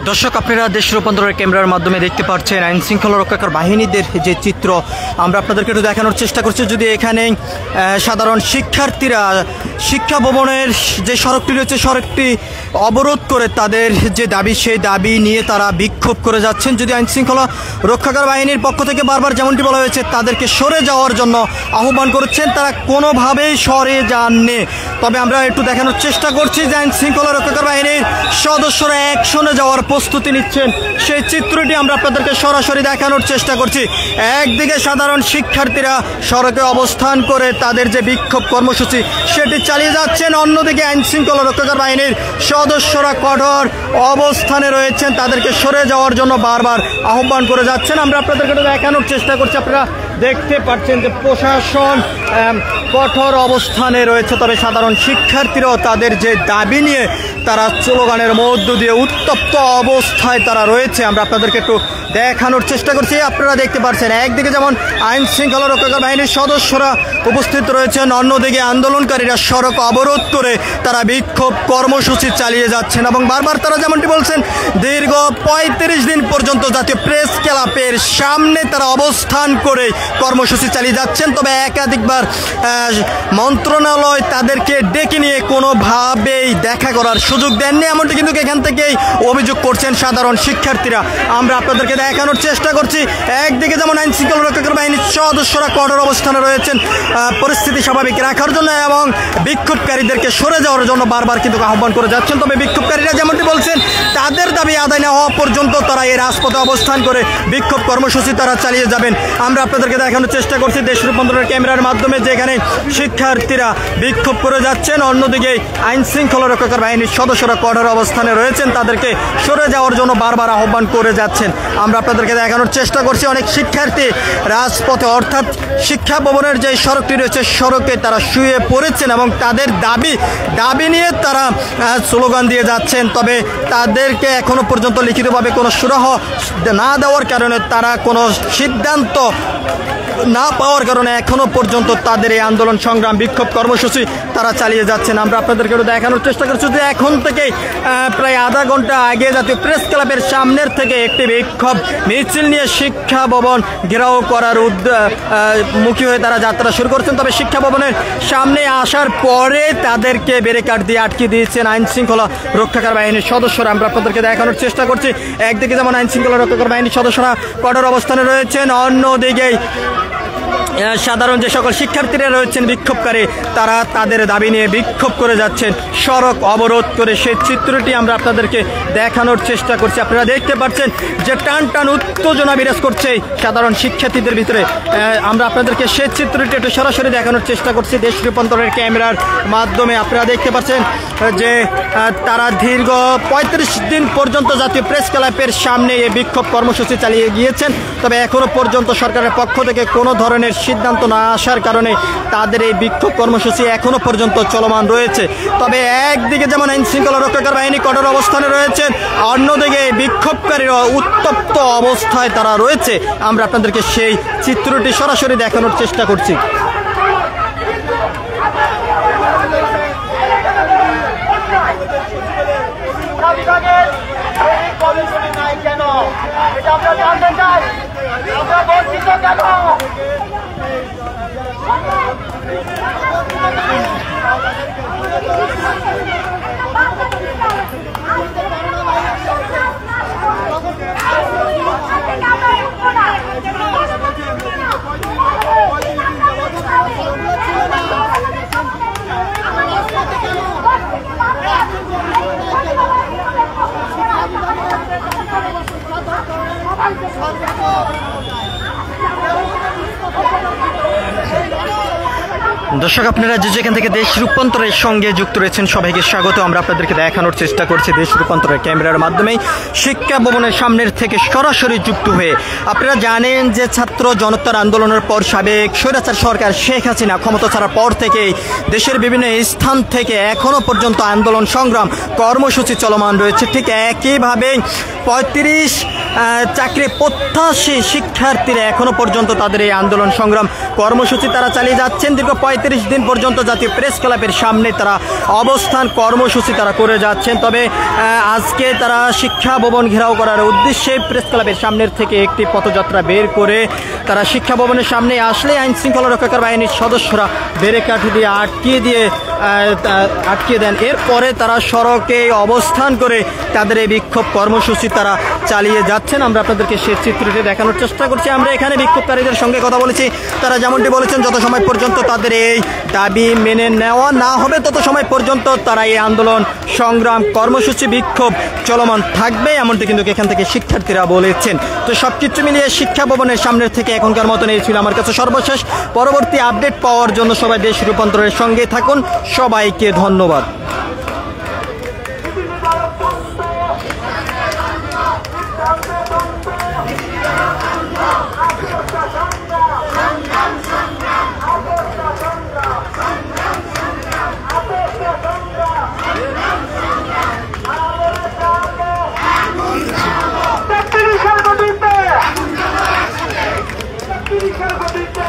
দর্শক আপনারা দেশ রূপান্তরের ক্যামেরার মাধ্যমে দেখতে পাচ্ছেন আইন শৃঙ্খলা রক্ষাকারী বাহিনীদের যে চিত্র আমরা আপনাদেরকে একটু দেখানোর চেষ্টা করছি। যদি এখানে সাধারণ শিক্ষার্থীরা শিক্ষা ভবনের যে সড়কটি রয়েছে সড়কটি অবরোধ করে তাদের যে দাবি সেই দাবি নিয়ে তারা বিক্ষোভ করে যাচ্ছেন। যদি আইন শৃঙ্খলা রক্ষাকারী বাহিনীর পক্ষ থেকে বারবার যেমনটি বলা হয়েছে তাদেরকে সরে যাওয়ার জন্য আহ্বান করেছেন, তারা কোনোভাবেই সরে যাননি। তবে আমরা একটু দেখানোর চেষ্টা করছি যে আইন শৃঙ্খলা রক্ষাকারী বাহিনীর সদস্যরা অ্যাকশনে যাওয়ার প্রস্তুতি নিচ্ছেন, সেই চিত্রটি আমরা আপনাদেরকে সরাসরি দেখানোর চেষ্টা করছি। একদিকে সাধারণ শিক্ষার্থীরা সড়কে অবস্থান করে তাদের যে বিক্ষোভ কর্মসূচি সেটি চালিয়ে যাচ্ছেন, অন্যদিকে আইন শৃঙ্খলা রক্ষাকারী বাহিনীর সদস্যরা কঠোর অবস্থানে রয়েছেন, তাদেরকে সরে যাওয়ার জন্য বারবার আহ্বান করে যাচ্ছেন। আমরা আপনাদেরকে দেখানোর চেষ্টা করছি। আপনারা দেখতে পাচ্ছেন যে প্রশাসন কঠোর অবস্থানে রয়েছে, তবে সাধারণ শিক্ষার্থীরাও তাদের যে দাবি নিয়ে তারা স্লোগানের মধ্য দিয়ে উত্তপ্ত অবস্থায় তারা রয়েছে। আমরা আপনাদেরকে একটু দেখানোর চেষ্টা করছি। আপনারা দেখতে পাচ্ছেন একদিকে যেমন আইন শৃঙ্খলা রক্ষাকারী বাহিনীর সদস্যরা উপস্থিত রয়েছেন, অন্যদিকে আন্দোলনকারীরা সড়ক অবরোধ করে তারা বিক্ষোভ কর্মসূচি চালিয়ে যাচ্ছেন এবং বারবার তারা যেমনটি বলছেন দীর্ঘ ৩৫ দিন পর্যন্ত জাতীয় প্রেস ক্লাবের সামনে তারা অবস্থান করে কর্মসূচি চালিয়ে যাচ্ছেন। তবে একাধিকবার মন্ত্রণালয় তাদেরকে ডেকে নিয়ে কোনোভাবেই দেখা করার সুযোগ দেননি, এমনটি কিন্তু এখান থেকেই অভিযোগ করছেন সাধারণ শিক্ষার্থীরা। আমরা আপনাদেরকে দেখানোর চেষ্টা করছি। একদিকে যেমন আইন শৃঙ্খলা রক্ষাকারী বাহিনীর সদস্যরা কঠোর অবস্থানে রয়েছেন পরিস্থিতি স্বাভাবিক রাখার জন্য এবং বিক্ষোভকারীদেরকে সরে যাওয়ার জন্য বারবার কিন্তু আহ্বান করে যাচ্ছেন। তবে বিক্ষোভকারীরা যেমনটি বলছেন তাদের দাবি আদায় না হওয়া পর্যন্ত তারা এই রাজপথে অবস্থান করে বিক্ষোভ কর্মসূচি তারা চালিয়ে যাবেন। আমরা আপনাদেরকে দেখানোর চেষ্টা করছি দেশ রূপান্তরের ক্যামেরার মাধ্যমে, যেখানে শিক্ষার্থীরা বিক্ষোভ করে যাচ্ছেন, অন্যদিকে আইন শৃঙ্খলা রক্ষাকারী বাহিনীর সদস্যরা কঠোর অবস্থানে রয়েছেন, তাদেরকে সরে যাওয়ার জন্য বারবার আহ্বান করে যাচ্ছেন। আমরা আপনাদেরকে দেখানোর চেষ্টা করছি অনেক শিক্ষার্থী রাজপথে অর্থাৎ শিক্ষা ভবনের যে সড়কটি রয়েছে সড়কে তারা শুয়ে পড়েছেন এবং তাদের দাবি নিয়ে তারা স্লোগান দিয়ে যাচ্ছেন। তবে তাদেরকে এখনো পর্যন্ত লিখিতভাবে কোনো সুরাহ না দেওয়ার কারণে তারা কোনো সিদ্ধান্ত না পাওয়ার কারণে এখনো পর্যন্ত তাদের এই আন্দোলন সংগ্রাম বিক্ষোভ কর্মসূচি তারা চালিয়ে যাচ্ছেন। আমরা আপনাদেরকে দেখানোর চেষ্টা করছি যে এখন থেকে প্রায় আধা ঘন্টা আগে জাতীয় প্রেস ক্লাবের সামনের থেকে একটি বিক্ষোভ মিছিল নিয়ে শিক্ষা ভবন ঘেরাও করার মুখী হয়ে তারা যাত্রা শুরু করছেন। তবে শিক্ষা ভবনের সামনে আসার পরে তাদেরকে ব্যারিকেড দিয়ে আটকে দিয়েছেন আইন শৃঙ্খলা রক্ষাকারী বাহিনীর সদস্যরা। আমরা আপনাদেরকে দেখানোর চেষ্টা করছি একদিকে যেমন আইন শৃঙ্খলা রক্ষাকারী বাহিনীর সদস্যরা কঠোর অবস্থানে রয়েছেন, অন্যদিকেই সাধারণ যে সকল শিক্ষার্থীরা রয়েছেন বিক্ষোভকারী তারা তাদের দাবি নিয়ে বিক্ষোভ করে যাচ্ছেন সড়ক অবরোধ করে। সেই চিত্রটি আমরা আপনাদেরকে দেখানোর চেষ্টা করছি। আপনারা দেখতে পাচ্ছেন যে টান টান উত্তেজনা বিরাজ করছে সাধারণ শিক্ষার্থীদের ভিতরে। আমরা আপনাদেরকে সেই চিত্রটি একটু সরাসরি দেখানোর চেষ্টা করছি দেশ রূপান্তরের ক্যামেরার মাধ্যমে। আপনারা দেখতে পাচ্ছেন যে তারা দীর্ঘ ৩৫ দিন পর্যন্ত জাতীয় প্রেস ক্লাবের সামনে এই বিক্ষোভ কর্মসূচি চালিয়ে গিয়েছেন। তবে এখনো পর্যন্ত সরকারের পক্ষ থেকে কোনো ধরনের সিদ্ধান্ত না আসার কারণে তাদের এই বিক্ষোভ কর্মসূচি এখনো পর্যন্ত চলমান রয়েছে। তবে একদিকে যেমন আইন শৃঙ্খলা রক্ষাকারী বাহিনী কঠোর অবস্থানে রয়েছেন, অন্যদিকে বিক্ষোভকারীরা উত্তপ্ত অবস্থায় তারা রয়েছে। আমরা আপনাদেরকে সেই চিত্রটি সরাসরি দেখানোর চেষ্টা করছি। কেন এটা আমরা জানতে চাই, আমরা বঞ্চিত কেন? দর্শক আপনারা যেখান থেকে দেশ রূপান্তরের সঙ্গে যুক্ত রয়েছেন সবাইকে স্বাগত। আমরা আপনাদেরকে দেখানোর চেষ্টা করছি দেশ রূপান্তরের ক্যামেরার মাধ্যমে শিক্ষা ভবনের সামনের থেকে সরাসরি যুক্ত হয়ে। আপনারা জানেন যে ছাত্র জনতার আন্দোলনের পর সাবেক স্বৈরাচার সরকার শেখ হাসিনা ক্ষমতা ছাড়ার পর থেকে দেশের বিভিন্ন স্থান থেকে এখনো পর্যন্ত আন্দোলন সংগ্রাম কর্মসূচি চলমান রয়েছে। ঠিক একইভাবে ৩৫ চাকরি প্রত্যাশী শিক্ষার্থীরা এখনো পর্যন্ত তাদের এই আন্দোলন সংগ্রাম কর্মসূচি তারা চালিয়ে যাচ্ছেন। দীর্ঘ 35 দিন পর্যন্ত জাতীয় প্রেস ক্লাবের সামনে তারা অবস্থান কর্মসূচি তারা করে যাচ্ছেন। তবে আজকে তারা শিক্ষা ভবন ঘেরাও করার উদ্দেশ্যে প্রেস ক্লাবের সামনের থেকে একটি পথযাত্রা বের করে তারা শিক্ষা ভবনের সামনে আসলে আইন শৃঙ্খলা রক্ষাকারী বাহিনীর সদস্যরা ব্যারিকেড দিয়ে আটকিয়ে দেন। এরপরে তারা সড়কে অবস্থান করে তাদের এই বিক্ষোভ কর্মসূচি তারা চালিয়ে যাচ্ছেন। আমরা আপনাদেরকে সেই চিত্রটি দেখানোর চেষ্টা করছি। আমরা এখানে বিক্ষোভকারীদের সঙ্গে কথা বলেছি, তারা যেমনটি বলেছেন যত সময় পর্যন্ত তাদের এই দাবি মেনে নেওয়া না হবে তত সময় পর্যন্ত তারা এই আন্দোলন সংগ্রাম কর্মসূচি বিক্ষোভ চলমান থাকবে, এমনটি কিন্তু এখান থেকে শিক্ষার্থীরা বলেছেন। তো সবকিছু মিলিয়ে শিক্ষা ভবনের সামনের থেকে এখনকার মতন এই ছিল আমার কাছে সর্বশেষ। পরবর্তী আপডেট পাওয়ার জন্য সবাই দেশ রূপান্তরের সঙ্গে থাকুন। সবাইকে ধন্যবাদ। Thank you.